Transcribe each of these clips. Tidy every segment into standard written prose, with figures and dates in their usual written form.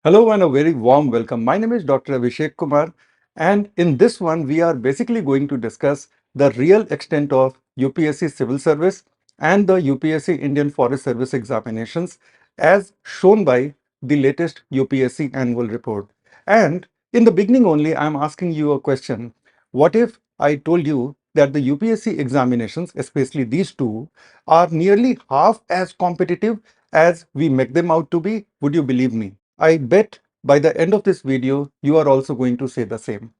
Hello and a very warm welcome. My name is Dr. Abhishek Kumar, and in this one, we are basically going to discuss the real extent of UPSC Civil Service and the UPSC Indian Forest Service examinations as shown by the latest UPSC annual report. And in the beginning only, I'm asking you a question. What if I told you that the UPSC examinations, especially these two, are nearly half as competitive as we make them out to be? Would you believe me? I bet by the end of this video, you are also going to say the same.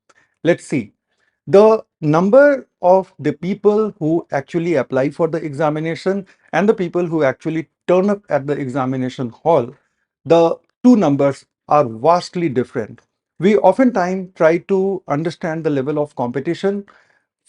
Let's see. The number of the people who actually apply for the examination and the people who actually turn up at the examination hall, the two numbers are vastly different. We oftentimes try to understand the level of competition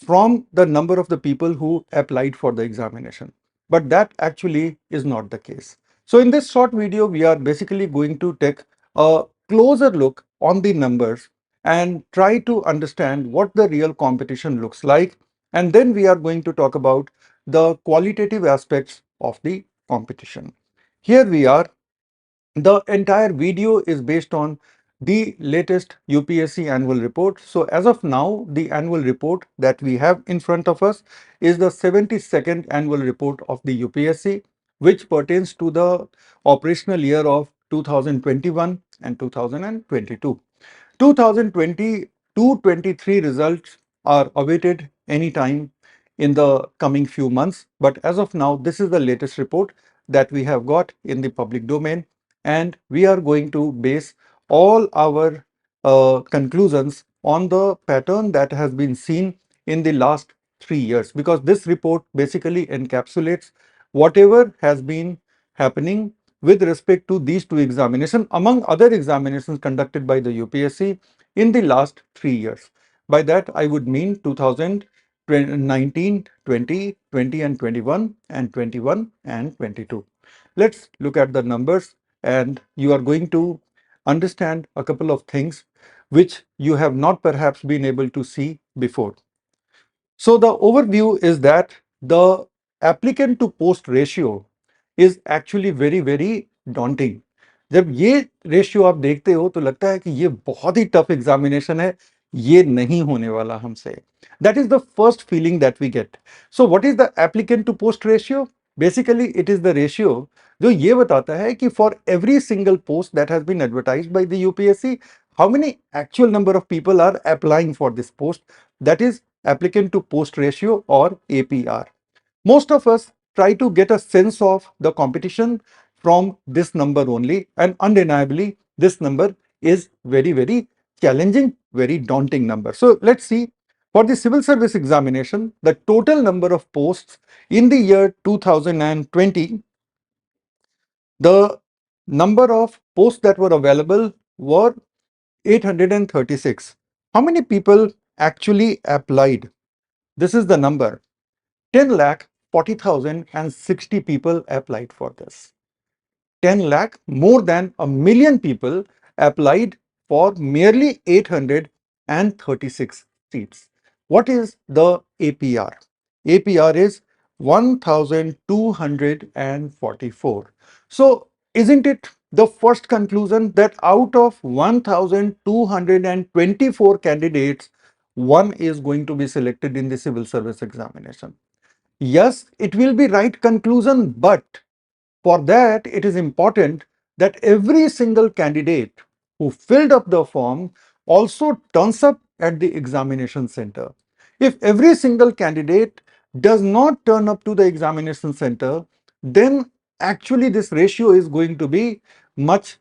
from the number of the people who applied for the examination. But that actually is not the case. So in this short video, we are basically going to take a closer look on the numbers and try to understand what the real competition looks like. And then we are going to talk about the qualitative aspects of the competition. Here we are. The entire video is based on the latest UPSC annual report. So as of now, the annual report that we have in front of us is the 72nd annual report of the UPSC, which pertains to the operational year of 2021 and 2022. 2022-23 results are awaited anytime in the coming few months. But as of now, this is the latest report that we have got in the public domain. And we are going to base all our conclusions on the pattern that has been seen in the last 3 years, because this report basically encapsulates whatever has been happening with respect to these two examinations, among other examinations conducted by the UPSC in the last 3 years. By that, I would mean 2019, 20, 20 and 21, and 21 and 22. Let's look at the numbers, and you are going to understand a couple of things which you have not perhaps been able to see before. So the overview is that the applicant to post ratio is actually very, very daunting. जब ये ratio आप देखते हो तो लगता है कि ये बहुत ही टफ एग्जामिनेशन है, ये नहीं होने वाला हमसे. That is the first feeling that we get. So what is the applicant to post ratio? Basically, it is the ratio जो ये बताता है कि for every single post that has been advertised by the UPSC, how many actual number of people are applying for this post. That is applicant to post ratio or APR. Most of us try to get a sense of the competition from this number only, and undeniably this number is very, very challenging, very daunting number. So let's see. For the civil service examination, the total number of posts in the year 2020, the number of posts that were available were 836. How many people actually applied? This is the number. 10,40,060 people applied for this. 10 lakh, more than a million people applied for merely 836 seats. What is the APR? APR is 1,244. So, isn't it the first conclusion that out of 1,224 candidates, one is going to be selected in the civil service examination? Yes, it will be right conclusion, but for that, it is important that every single candidate who filled up the form also turns up at the examination center. If every single candidate does not turn up to the examination center, then actually this ratio is going to be much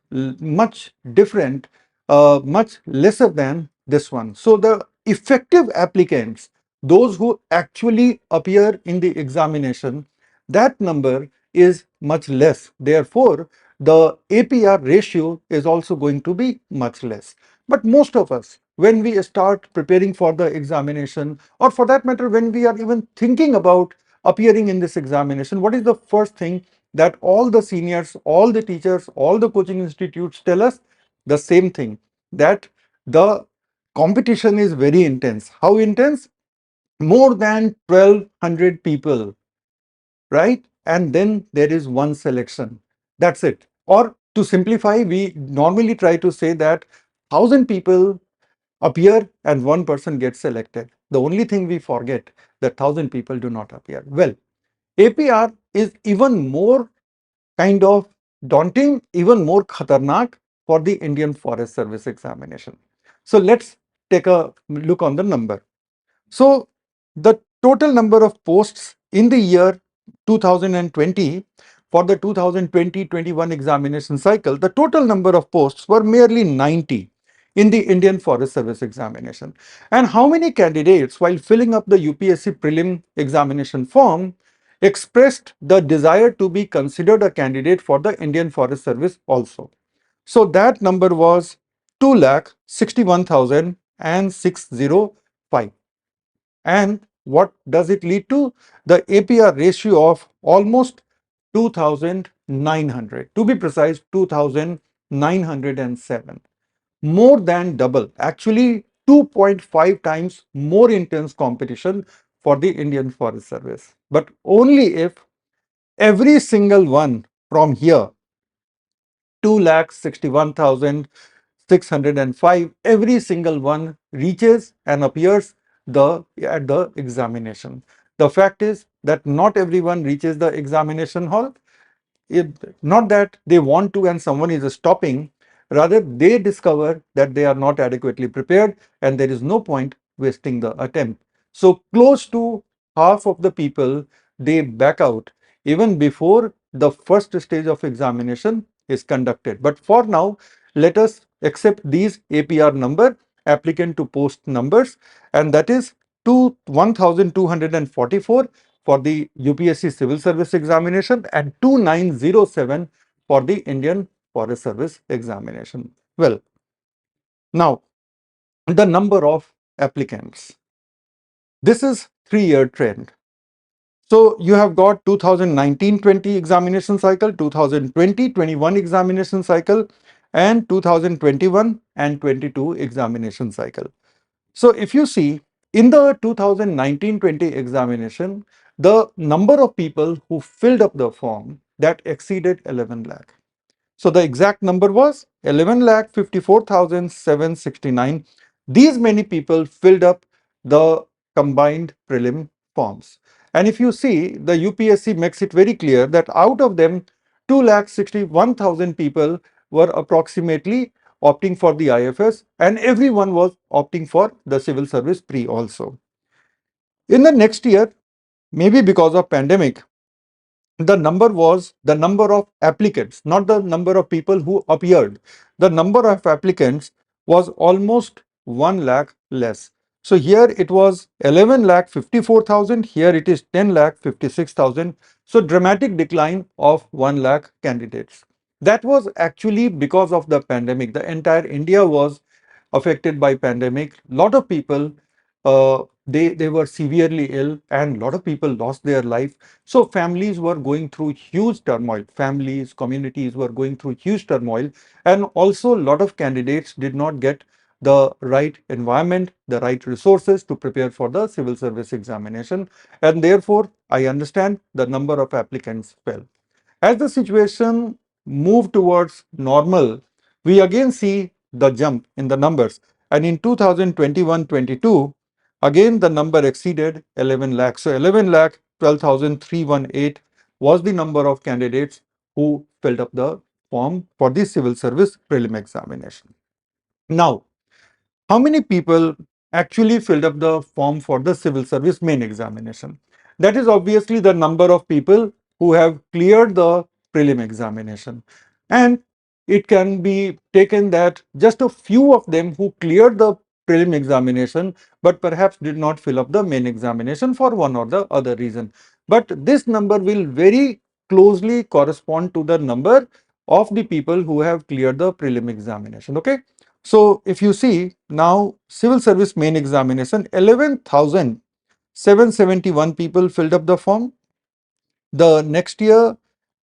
different, much lesser than this one. So the effective applicants, those who actually appear in the examination, that number is much less. Therefore, the APR ratio is also going to be much less. But most of us, when we start preparing for the examination, or for that matter, when we are even thinking about appearing in this examination, what is the first thing that all the seniors, all the teachers, all the coaching institutes tell us? The same thing, that the competition is very intense. How intense? More than 1,200 people, right? And then there is one selection. That's it. Or To simplify, we normally try to say that 1,000 people appear and one person gets selected. The only thing we forget that 1,000 people do not appear. Well, APR is even more kind of daunting, even more khatarnak for the Indian Forest Service examination. So let's take a look on the number. So the total number of posts in the year 2020 for the 2020-21 examination cycle, the total number of posts were merely 90 in the Indian Forest Service examination. And how many candidates, while filling up the UPSC prelim examination form, expressed the desire to be considered a candidate for the Indian Forest Service also? So that number was 2,61,605. And what does it lead to? The APR ratio of almost 2,900. To be precise, 2,907. More than double, actually 2.5 times more intense competition for the Indian Forest Service. But only if every single one from here, 2,61,605, every single one reaches and appears at the examination. The fact is that not everyone reaches the examination hall. Not that they want to and someone is stopping, rather they discover that they are not adequately prepared and there is no point wasting the attempt. So close to half of the people, they back out even before the first stage of examination is conducted. But for now, let us accept these APR number, applicant to post numbers, and that is 1,244 for the UPSC Civil Service examination and 2,907 for the Indian Forest Service examination. Well, now the number of applicants. This is 3-year trend. So you have got 2019-20 examination cycle, 2020-21 examination cycle, and 2021 and 22 examination cycle. So if you see in the 2019-20 examination, the number of people who filled up the form that exceeded 11 lakh. So the exact number was 11,54,769. These many people filled up the combined prelim forms. And if you see, the UPSC makes it very clear that out of them, 2,61,000 people were approximately opting for the IFS, and everyone was opting for the civil service pre also. In the next year, maybe because of pandemic, the number was the number of applicants, not the number of people who appeared. The number of applicants was almost 1 lakh less. So here it was 11 lakh 54,000, here it is 10 lakh 56,000. So dramatic decline of 1 lakh candidates. That was actually because of the pandemic. The entire India was affected by pandemic. Lot of people they were severely ill and a lot of people lost their life. So families were going through huge turmoil. Families, communities were going through huge turmoil, and also a lot of candidates did not get the right environment, the right resources to prepare for the civil service examination, and therefore I understand the number of applicants fell. As the situation moved towards normal, we again see the jump in the numbers. And in 2021-22, again the number exceeded 11 lakh. So 11 lakh 12,318 was the number of candidates who filled up the form for the civil service prelim examination. Now, how many people actually filled up the form for the civil service main examination? That is obviously the number of people who have cleared the prelim examination. And it can be taken that just a few of them who cleared the prelim examination but perhaps did not fill up the main examination for one or the other reason. But this number will very closely correspond to the number of the people who have cleared the prelim examination. Okay. So if you see now civil service main examination, 11,771 people filled up the form. The next year,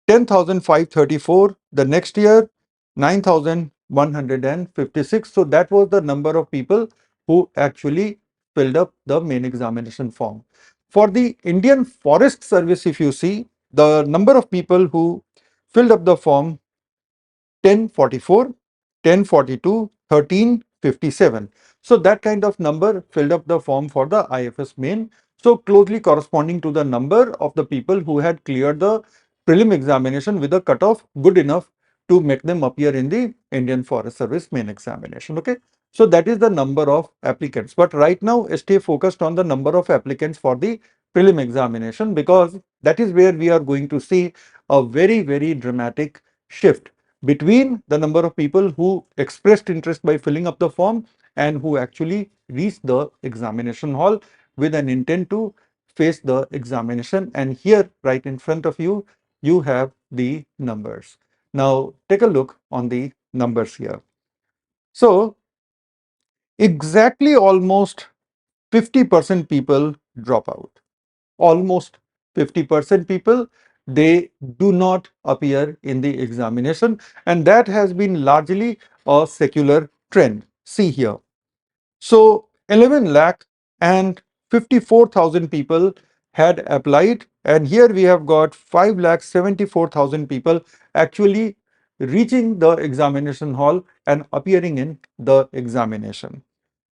10,534. The next year, 9,156. So that was the number of people who actually filled up the main examination form. For the Indian Forest Service, if you see, the number of people who filled up the form 1044, 1042, 1357. So that kind of number filled up the form for the IFS main. So closely corresponding to the number of the people who had cleared the prelim examination with a cutoff good enough to make them appear in the Indian Forest Service main examination. Okay. So that is the number of applicants. But right now, stay focused on the number of applicants for the prelim examination, because that is where we are going to see a very, very dramatic shift between the number of people who expressed interest by filling up the form and who actually reached the examination hall with an intent to face the examination. And here, right in front of you, you have the numbers. Now, take a look on the numbers here. So, exactly almost 50% people drop out. Almost 50% people, they do not appear in the examination, and that has been largely a secular trend. See here. So 11 lakh and 54,000 people had applied, and here we have got 5 lakh 74,000 people actually reaching the examination hall and appearing in the examination.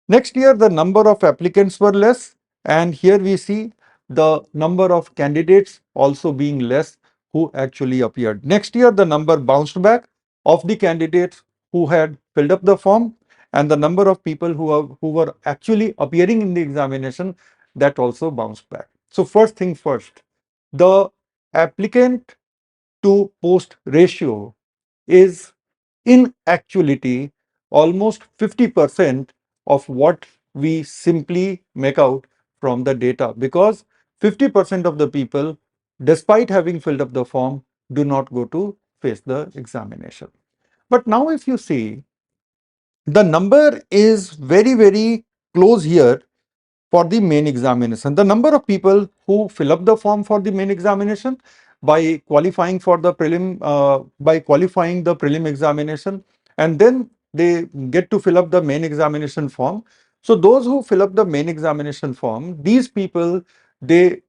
Next year, the number of applicants were less, and here we see the number of candidates also being less who actually appeared. Next year, the number bounced back of the candidates who had filled up the form, and the number of people who were actually appearing in the examination, that also bounced back. So first thing first, the applicant to post ratio is in actuality almost 50% of what we simply make out from the data, because 50% of the people, despite having filled up the form, do not go to face the examination. But now if you see, the number is very, very close here for the main examination. The number of people who fill up the form for the main examination by qualifying for the prelim examination, and then they get to fill up the main examination form. So those who fill up the main examination form, these people, they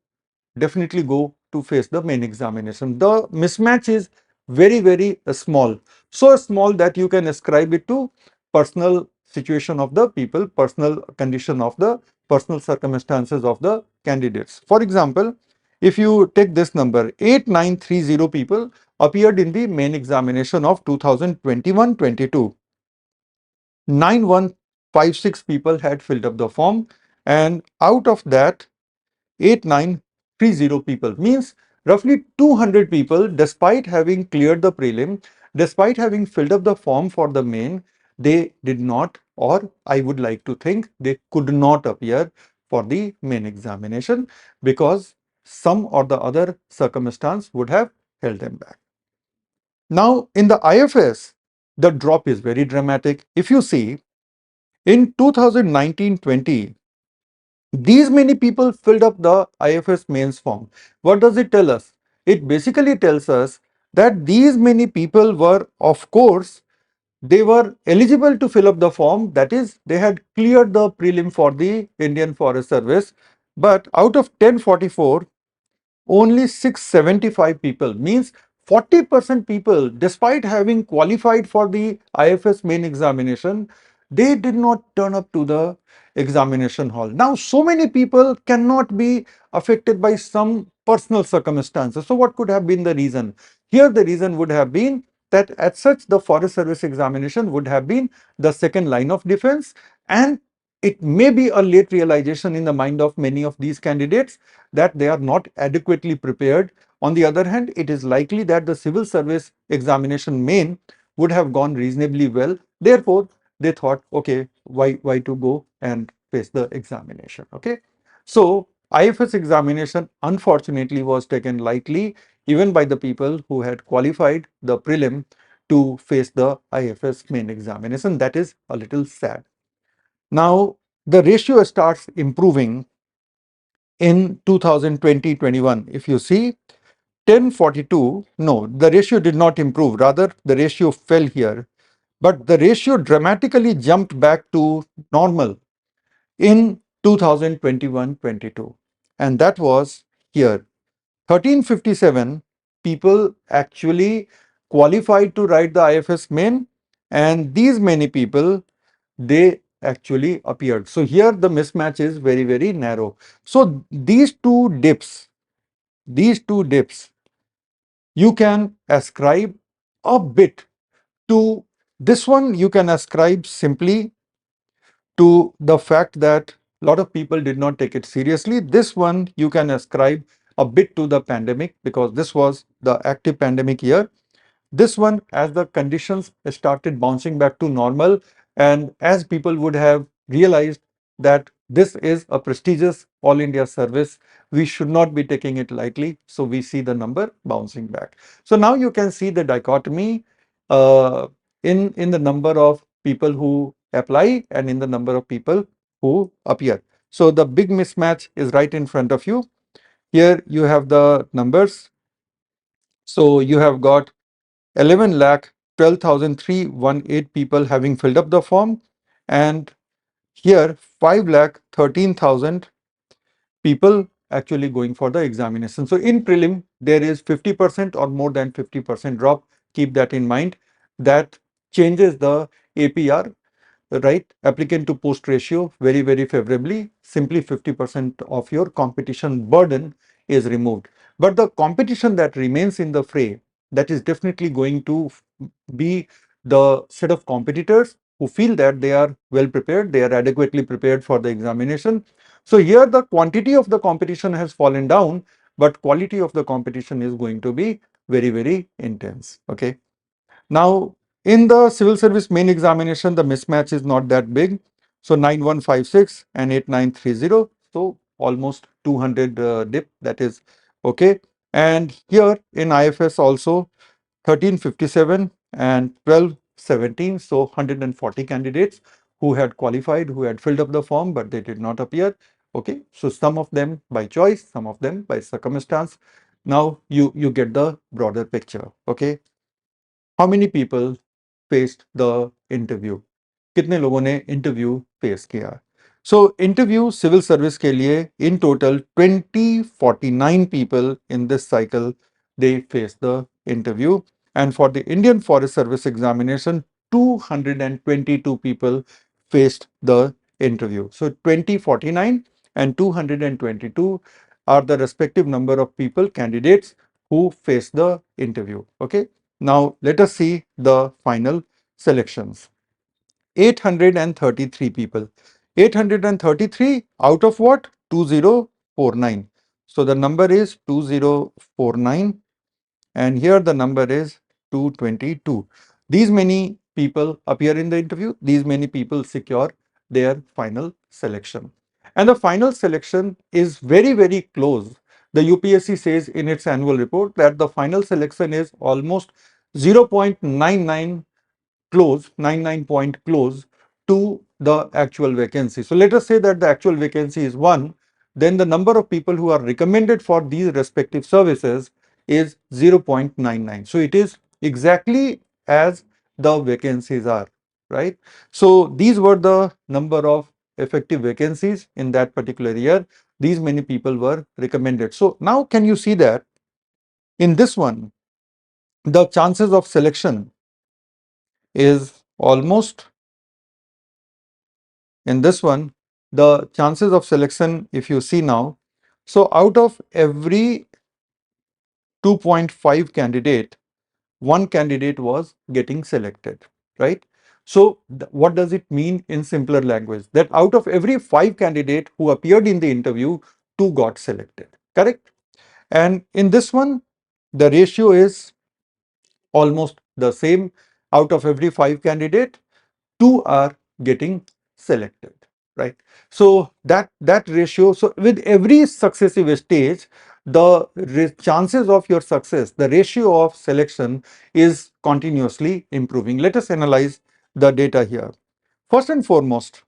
definitely go to face the main examination. The mismatch is very, very small. So small that you can ascribe it to personal situation of the people, personal condition of the personal circumstances of the candidates. For example, if you take this number, 8930 people appeared in the main examination of 2021-22. 9156 people had filled up the form, and out of that, 8930 people, means roughly 200 people, despite having cleared the prelim, despite having filled up the form for the main, they did not, or I would like to think they could not appear for the main examination, because some or the other circumstance would have held them back. Now in the IFS, the drop is very dramatic. If you see, in 2019-20, these many people filled up the IFS mains form. What does it tell us? It basically tells us that these many people were, of course, they were eligible to fill up the form. That is, they had cleared the prelim for the Indian Forest Service. But out of 1044, only 675 people, means 40% people, despite having qualified for the IFS main examination, they did not turn up to the examination hall. Now, so many people cannot be affected by some personal circumstances. So what could have been the reason? Here the reason would have been that as such the Forest Service examination would have been the second line of defense, and it may be a late realization in the mind of many of these candidates that they are not adequately prepared. On the other hand, it is likely that the civil service examination main would have gone reasonably well. Therefore, they thought, okay, why to go and face the examination? Okay. So IFS examination unfortunately was taken lightly even by the people who had qualified the prelim to face the IFS main examination. That is a little sad. Now, the ratio starts improving in 2020-21. If you see, 1042, no, the ratio did not improve. Rather, the ratio fell here. But the ratio dramatically jumped back to normal in 2021-22. And that was here. 1357 people actually qualified to write the IFS main, and these many people, they actually appeared. So here the mismatch is very, very narrow. So these two dips, you can ascribe a bit to this one. You can ascribe simply to the fact that a lot of people did not take it seriously. This one you can ascribe a bit to the pandemic, because this was the active pandemic year. This one, as the conditions started bouncing back to normal, and as people would have realized that this is a prestigious all India service, we should not be taking it lightly. So we see the number bouncing back. So now you can see the dichotomy uh, in the number of people who apply and in the number of people who appear. So the big mismatch is right in front of you. Here you have the numbers. So you have got 11 lakh 12,318 people having filled up the form, and here 5 lakh 13,000 people actually going for the examination. So in prelim, there is 50% or more than 50% drop. Keep that in mind. That changes the APR, right, applicant to post ratio, very, very favorably. Simply 50% of your competition burden is removed. But the competition that remains in the fray, that is definitely going to be the set of competitors who feel that they are well prepared, they are adequately prepared for the examination. So here the quantity of the competition has fallen down, but quality of the competition is going to be very, very intense. Okay. Now, in the civil service main examination, the mismatch is not that big. So 9156 and 8930. So almost 200 dip, that is okay. And here in IFS also 1357 and 1217. So 140 candidates who had qualified, who had filled up the form, but they did not appear. Okay. So some of them by choice, some of them by circumstance. Now you get the broader picture. Okay. How many people faced the interview? कितने लोगों ने interview face किया? So interview civil service के लिए in total 2049 people in this cycle, they faced the interview, and for the Indian Forest Service examination 222 people faced the interview. So 2049 and 222 are the respective number of people, candidates, who faced the interview. Okay. Now let us see the final selections. 833 people. 833 out of what? 2049. So the number is 2049, and here the number is 222. These many people appear in the interview. These many people secure their final selection. And the final selection is very, very close. The UPSC says in its annual report that the final selection is almost 0.99 close, 99 point close to the actual vacancy. So let us say that the actual vacancy is 1, then the number of people who are recommended for these respective services is 0.99. So it is exactly as the vacancies are, right? So these were the number of effective vacancies in that particular year. These many people were recommended. So now can you see that in this one, the chances of selection is almost, in this one, the chances of selection, if you see now, so out of every 2.5 candidate, one candidate was getting selected, right? So what does it mean in simpler language? That out of every 5 candidate who appeared in the interview, 2 got selected, correct? And in this one, the ratio is almost the same. Out of every 5 candidate, 2 are getting selected, right? So that ratio, so with every successive stage, the chances of your success, the ratio of selection is continuously improving. Let us analyze the data here. First and foremost,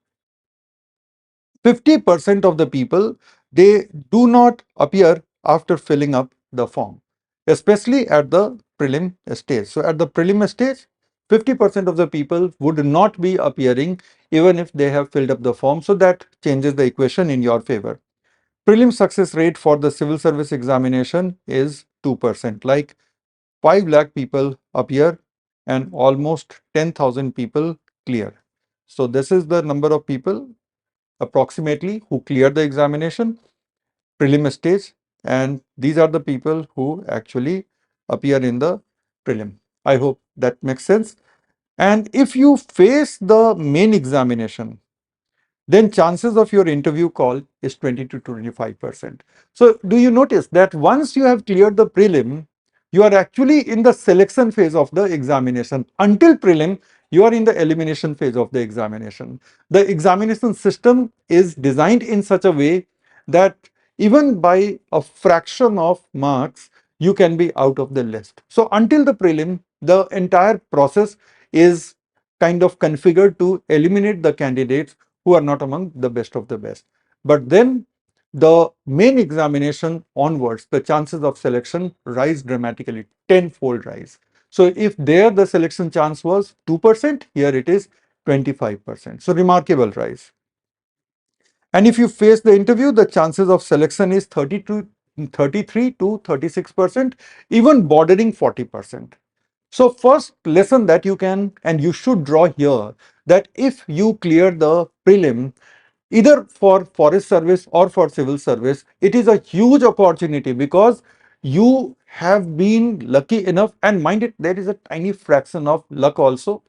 50% of the people, they do not appear after filling up the form, especially at the prelim stage. So at the prelim stage, 50% of the people would not be appearing even if they have filled up the form. So that changes the equation in your favor. Prelim success rate for the civil service examination is 2%. Like 5 lakh people appear and almost 10,000 people clear. So this is the number of people approximately who clear the examination, prelim stage, and these are the people who actually appear in the prelim. I hope that makes sense. And if you face the main examination, then chances of your interview call is 20 to 25%. So do you notice that once you have cleared the prelim, you are actually in the selection phase of the examination. Until prelim, you are in the elimination phase of the examination. The examination system is designed in such a way that even by a fraction of marks, you can be out of the list. So until the prelim, the entire process is kind of configured to eliminate the candidates who are not among the best of the best. But then the main examination onwards, the chances of selection rise dramatically, tenfold rise. So if there the selection chance was 2%, here it is 25%. So remarkable rise. And if you face the interview, the chances of selection is 33 to 36%, even bordering 40%. So first lesson that you can and you should draw here, that if you clear the prelim, either for forest service or for civil service, it is a huge opportunity because you have been lucky enough, and mind it, there is a tiny fraction of luck also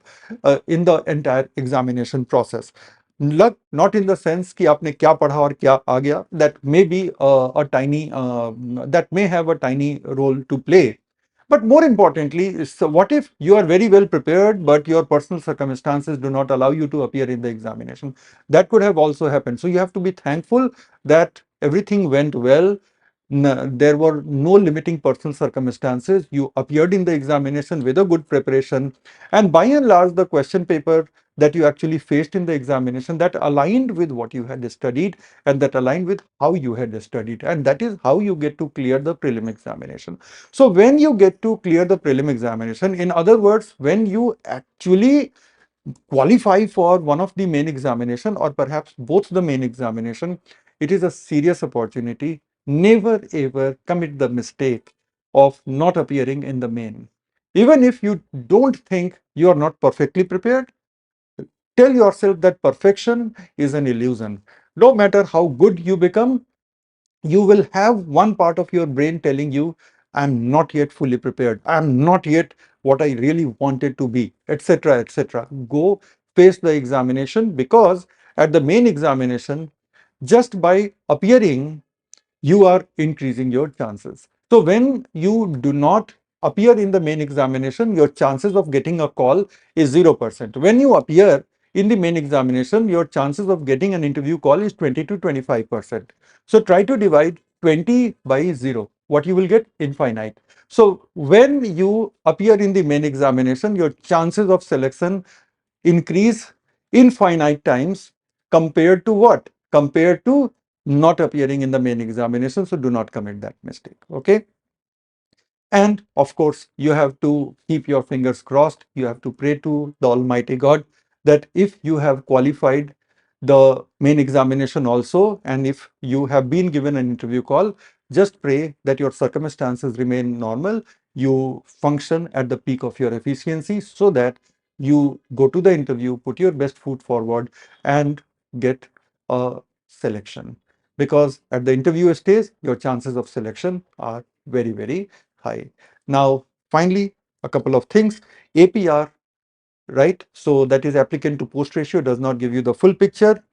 in the entire examination process. Luck not in the sense कि आपने क्या पढ़ा और क्या आ गया, that may be a tiny that may have a tiny role to play. But more importantly, so what if you are very well prepared, but your personal circumstances do not allow you to appear in the examination? That could have also happened. So you have to be thankful that everything went well. There were no limiting personal circumstances. You appeared in the examination with a good preparation. And by and large, the question paper that you actually faced in the examination that aligned with what you had studied and that aligned with how you had studied. And that is how you get to clear the prelim examination. So when you get to clear the prelim examination, in other words, when you actually qualify for one of the main examination or perhaps both the main examination, it is a serious opportunity. Never ever commit the mistake of not appearing in the main. Even if you don't think you are not perfectly prepared, tell yourself that perfection is an illusion. No matter how good you become, you will have one part of your brain telling you, I'm not yet fully prepared. I'm not yet what I really wanted to be, etc., etc. Go face the examination, because at the main examination, just by appearing, you are increasing your chances. So when you do not appear in the main examination, your chances of getting a call is 0%. When you appear in the main examination, your chances of getting an interview call is 20 to 25%. So try to divide 20 by 0. What you will get? Infinite. So when you appear in the main examination, your chances of selection increase infinite times compared to what? Compared to not appearing in the main examination. So do not commit that mistake. Okay. And of course, you have to keep your fingers crossed. You have to pray to the Almighty God that if you have qualified the main examination also, and if you have been given an interview call, just pray that your circumstances remain normal. You function at the peak of your efficiency so that you go to the interview, put your best foot forward, and get a selection. Because at the interview stage, your chances of selection are very, very high. Now, finally, a couple of things. APR, right? So that is applicant to post ratio, does not give you the full picture.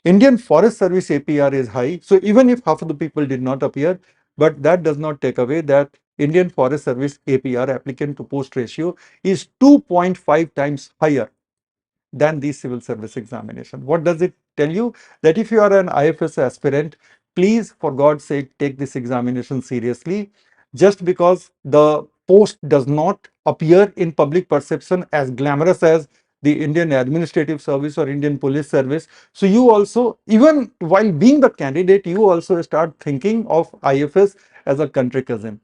Indian Forest Service APR is high. So even if half of the people did not appear, but that does not take away that Indian Forest Service APR, applicant to post ratio, is 2.5 times higher than the civil service examination. What does it tell you? That if you are an IFS aspirant, please, for God's sake, take this examination seriously. Just because the post does not appear in public perception as glamorous as the Indian Administrative Service or Indian Police Service. So you also, even while being the candidate, you also start thinking of IFS as a country cousin.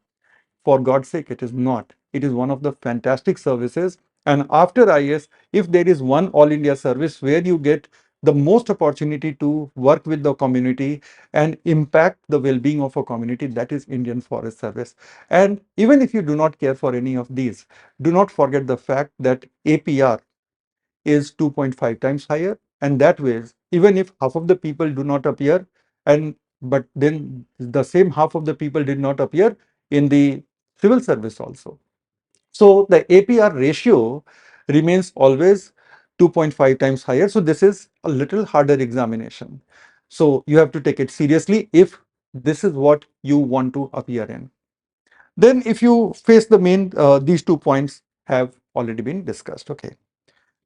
For God's sake, it is not. It is one of the fantastic services. And after IS, if there is one All India service where you get the most opportunity to work with the community and impact the well-being of a community, that is Indian Forest Service. And even if you do not care for any of these, do not forget the fact that APR is 2.5 times higher, and that way, even if half of the people do not appear, and but then the same half of the people did not appear in the civil service also. So the APR ratio remains always 2.5 times higher. So this is a little harder examination. So you have to take it seriously if this is what you want to appear in. Then if you face the main, these 2 points have already been discussed. Okay.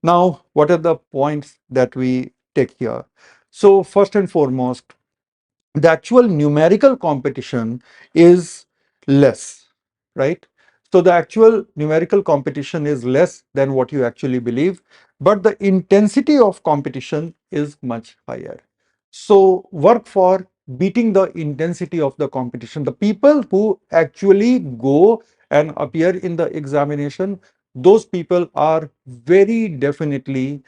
Now, what are the points that we take here? So first and foremost, the actual numerical competition is less, right? So the actual numerical competition is less than what you actually believe, but the intensity of competition is much higher. So work for beating the intensity of the competition. The people who actually go and appear in the examination, those people are very definitely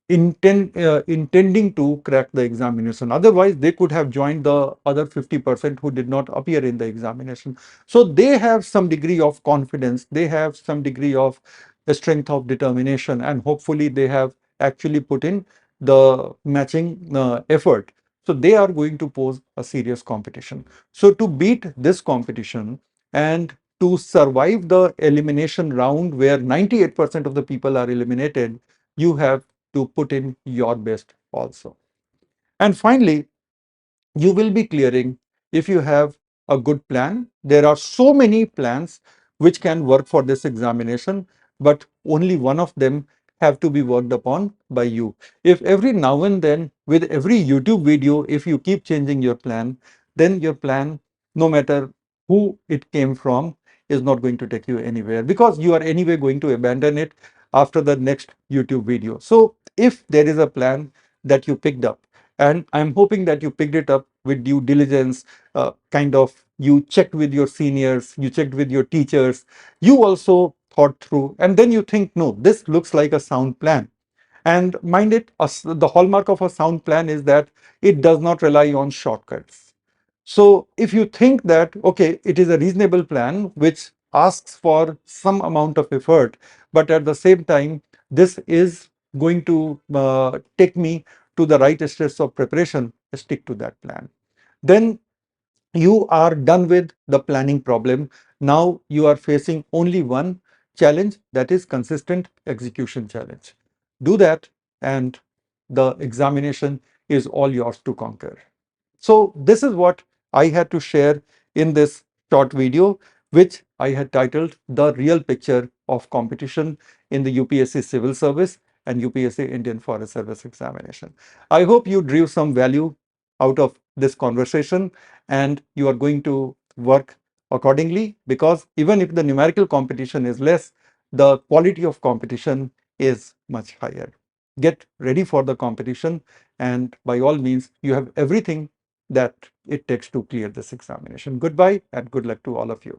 intending to crack the examination. Otherwise, they could have joined the other 50% who did not appear in the examination. So they have some degree of confidence, they have some degree of strength of determination, and hopefully they have actually put in the matching effort. So they are going to pose a serious competition. So to beat this competition and to survive the elimination round where 98% of the people are eliminated, you have to put in your best also. And finally, you will be clearing if you have a good plan. There are so many plans which can work for this examination, but only one of them have to be worked upon by you. If every now and then, with every YouTube video, if you keep changing your plan, then your plan, no matter who it came from, is not going to take you anywhere, because you are anyway going to abandon it after the next YouTube video. So if there is a plan that you picked up, and I'm hoping that you picked it up with due diligence, kind of you checked with your seniors, you checked with your teachers, you also thought through, and then you think, no, this looks like a sound plan. And mind it, the hallmark of a sound plan is that it does not rely on shortcuts. So if you think that, okay, it is a reasonable plan which asks for some amount of effort, but at the same time, this is going to take me to the right steps of preparation, stick to that plan. Then you are done with the planning problem. Now you are facing only one challenge, that is consistent execution challenge. Do that, and the examination is all yours to conquer. So this is what I had to share in this short video, which I had titled The Real Picture of Competition in the UPSC Civil Service and UPSC Indian Forest Service Examination. I hope you drew some value out of this conversation and you are going to work accordingly, because even if the numerical competition is less, the quality of competition is much higher. Get ready for the competition, and by all means, you have everything that it takes to clear this examination. Goodbye and good luck to all of you.